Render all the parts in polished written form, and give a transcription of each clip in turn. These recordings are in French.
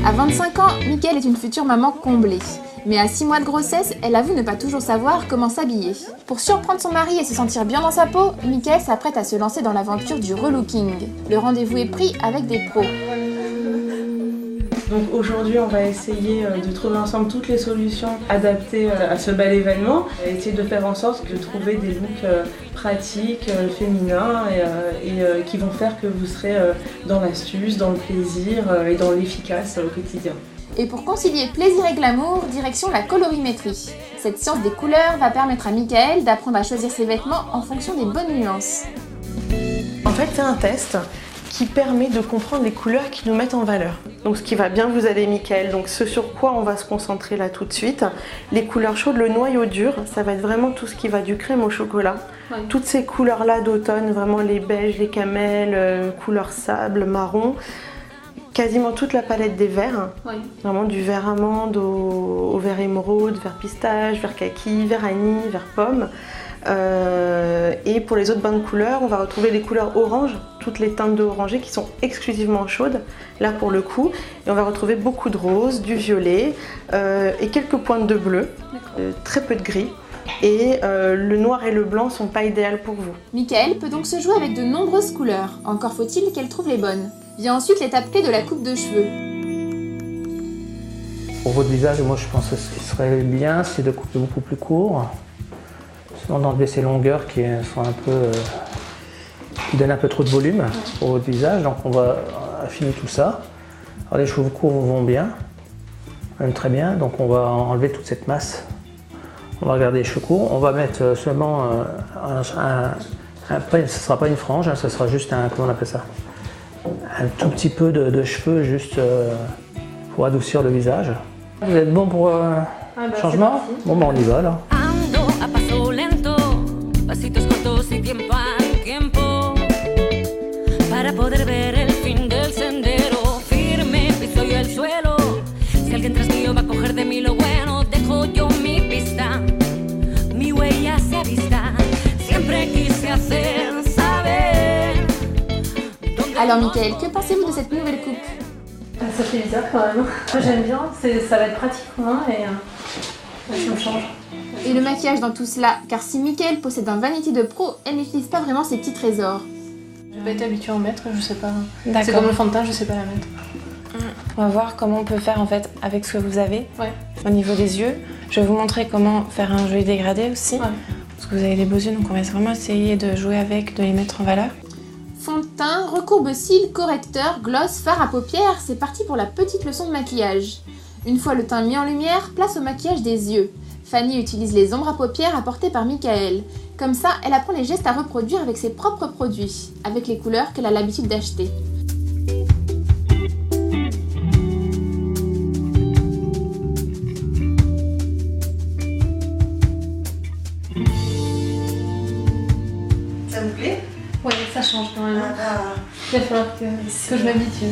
À 25 ans, Mickaëlle est une future maman comblée. Mais à 6 mois de grossesse, elle avoue ne pas toujours savoir comment s'habiller. Pour surprendre son mari et se sentir bien dans sa peau, Mickaëlle s'apprête à se lancer dans l'aventure du relooking. Le rendez-vous est pris avec des pros. Donc aujourd'hui, on va essayer de trouver ensemble toutes les solutions adaptées à ce bel événement. Essayer de faire en sorte de trouver des looks pratiques, féminins et qui vont faire que vous serez dans l'astuce, dans le plaisir et dans l'efficace au quotidien. Et pour concilier plaisir et glamour, direction la colorimétrie. Cette science des couleurs va permettre à Mickaëlle d'apprendre à choisir ses vêtements en fonction des bonnes nuances. En fait, c'est un test qui permet de comprendre les couleurs qui nous mettent en valeur. Donc ce qui va bien vous aller, Mickaëlle, donc ce sur quoi on va se concentrer là tout de suite, les couleurs chaudes, le noyau dur, ça va être vraiment tout ce qui va du crème au chocolat. Ouais. Toutes ces couleurs-là d'automne, vraiment les beiges, les camels, couleur sable, marron, quasiment toute la palette des verts, ouais. Vraiment du vert amande au vert émeraude, vert pistache, vert kaki, vert anis, vert pomme. Et pour les autres bonnes couleurs, on va retrouver les couleurs orange, toutes les teintes de orangé qui sont exclusivement chaudes, là pour le coup. Et on va retrouver beaucoup de rose, du violet et quelques pointes de bleu, très peu de gris. Et le noir et le blanc sont pas idéaux pour vous. Mickaëlle peut donc se jouer avec de nombreuses couleurs, encore faut-il qu'elle trouve les bonnes. Vient ensuite l'étape clé de la coupe de cheveux. Pour votre visage, moi je pense que ce qui serait bien, c'est de couper beaucoup plus court. Sinon d'enlever ces longueurs qui sont un peu, qui donnent un peu trop de volume pour votre visage. Donc on va affiner tout ça. Alors les cheveux courts vont bien, même très bien. Donc on va enlever toute cette masse. On va regarder les cheveux courts. On va mettre seulement ce ne sera pas une frange, hein, ce sera juste un, comment on appelle ça, un tout petit peu de cheveux juste pour adoucir le visage. Vous êtes bon pour changement? Bon ben on y va là. Pasitos cortos y tiempo al tiempo para poder ver el fin del sendero. Firme piso yo el suelo. Si alguien tras mío va a coger de mí lo bueno, dejo yo mi pista. Mi huella se avista. Siempre quise hacer saber. Alors Mickaëlle, que pensez-vous de cette nouvelle coupe? Ça fait bizarre quand même. Moi j'aime bien, ça va être pratique et ça me change. Et le maquillage dans tout cela, car si Mickaëlle possède un Vanity de pro, elle n'utilise pas vraiment ses petits trésors. J'ai pas été habituée à en mettre, je sais pas. C'est comme le fond de teint, je sais pas la mettre. On va voir comment on peut faire en fait avec ce que vous avez. Ouais. Au niveau des yeux. Je vais vous montrer comment faire un joli dégradé aussi. Ouais. Parce que vous avez des beaux yeux, donc on va vraiment essayer de jouer avec, de les mettre en valeur. Fond de teint, recourbe-cils, correcteur, gloss, fard à paupières, c'est parti pour la petite leçon de maquillage. Une fois le teint mis en lumière, place au maquillage des yeux. Fanny utilise les ombres à paupières apportées par Mickaëlle. Comme ça, elle apprend les gestes à reproduire avec ses propres produits, avec les couleurs qu'elle a l'habitude d'acheter. Ça vous plaît? Ouais, ça change quand même. Il va falloir que je m'habitue.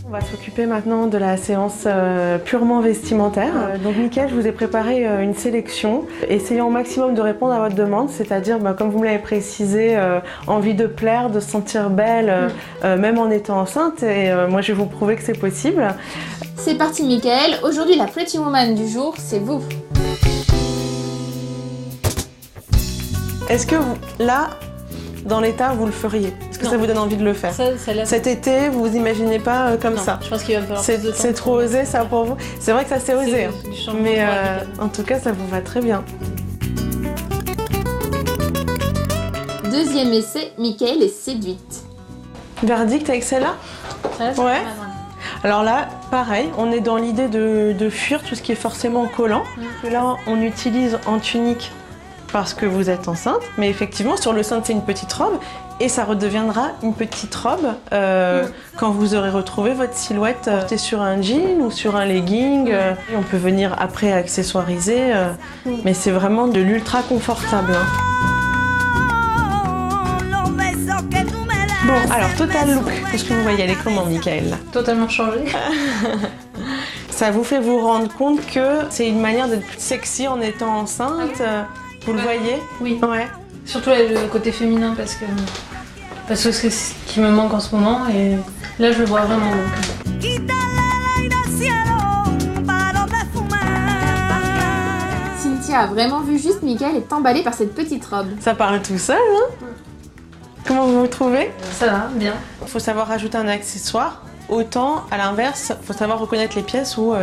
On va s'occuper maintenant de la séance purement vestimentaire. Donc Mickaëlle, je vous ai préparé une sélection, essayant au maximum de répondre à votre demande, c'est-à-dire, comme vous me l'avez précisé, envie de plaire, de se sentir belle, même en étant enceinte, et moi je vais vous prouver que c'est possible. C'est parti Mickaëlle, aujourd'hui la Pretty Woman du jour, c'est vous. Est-ce que là, dans l'état, vous le feriez? Est-ce que ça vous donne envie de le faire? Cet été, vous vous imaginez pas comme ça? Je pense qu'il va me falloir plus de temps. C'est trop osé ça pour vous? C'est vrai que ça c'est osé, hein. Mais en tout cas ça vous va très bien. Deuxième essai, Mickaëlle est séduite. Verdict avec celle-là? Ouais. Alors là, pareil, on est dans l'idée de fuir tout ce qui est forcément collant. Là, on utilise en tunique parce que vous êtes enceinte, mais effectivement, sur le sein, c'est une petite robe et ça redeviendra une petite robe quand vous aurez retrouvé votre silhouette portée sur un jean ou sur un legging. On peut venir après accessoiriser, mais c'est vraiment de l'ultra confortable. Hein. Bon, Bon, alors, total look. Qu'est-ce que vous voyez? Elle est comment, Michael, là? Totalement changé. Ça vous fait vous rendre compte que c'est une manière d'être plus sexy en étant enceinte. Vous le voyez? Oui. Ouais. Surtout le côté féminin parce que c'est ce qui me manque en ce moment et là je le vois vraiment. Donc. Cynthia a vraiment vu juste. Michael est emballé par cette petite robe. Ça parle tout seul, hein? Comment vous vous trouvez? Ça va, bien. Il faut savoir rajouter un accessoire. Autant, à l'inverse, il faut savoir reconnaître les pièces où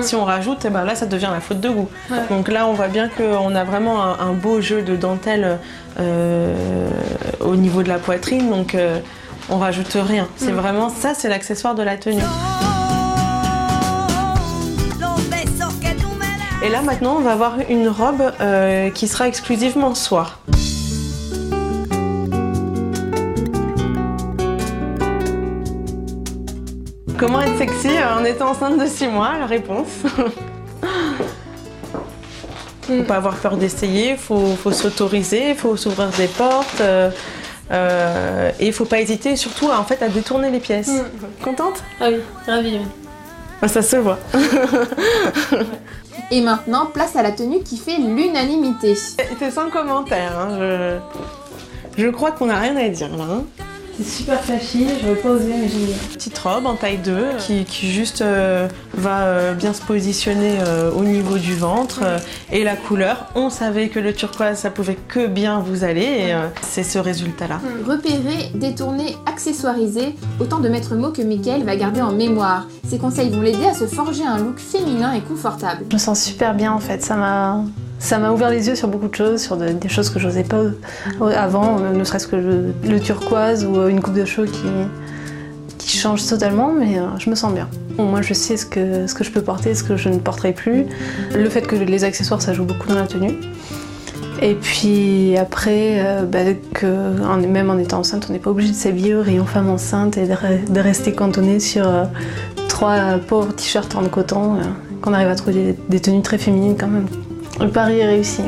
si on rajoute, là ça devient la faute de goût. Ouais. Donc là on voit bien qu'on a vraiment un beau jeu de dentelle au niveau de la poitrine, donc on rajoute rien. C'est vraiment ça, c'est l'accessoire de la tenue. Et là maintenant on va avoir une robe qui sera exclusivement soie. Comment être sexy en étant enceinte de 6 mois? La réponse. Faut pas avoir peur d'essayer, faut s'autoriser, faut s'ouvrir des portes et il faut pas hésiter surtout à détourner les pièces. Contente? Ah oui, ravie. Oui. Bah, ça se voit. Et maintenant, place à la tenue qui fait l'unanimité. C'est sans commentaire, hein. Je crois qu'on n'a rien à dire là. Hein. C'est super flashy, j'aurais pas osé mais j'ai... Petite robe en taille 2 qui juste va bien se positionner au niveau du ventre et la couleur. On savait que le turquoise ça pouvait que bien vous aller et c'est ce résultat là. Repérer, détourner, accessoiriser, autant de maîtres mots que Michael va garder en mémoire. Ces conseils vont l'aider à se forger un look féminin et confortable. Je me sens super bien en fait, ça m'a ouvert les yeux sur beaucoup de choses, sur des choses que je n'osais pas avant, ne serait-ce que le turquoise ou une coupe de cheveux qui change totalement, mais je me sens bien. Bon, moi je sais ce que je peux porter, ce que je ne porterai plus. Le fait que les accessoires ça joue beaucoup dans la tenue. Et puis après, même en étant enceinte, on n'est pas obligé de s'habiller au rayon femme enceinte et de rester cantonné sur 3 pauvres t-shirts en coton, qu'on arrive à trouver des tenues très féminines quand même. Le pari est réussi.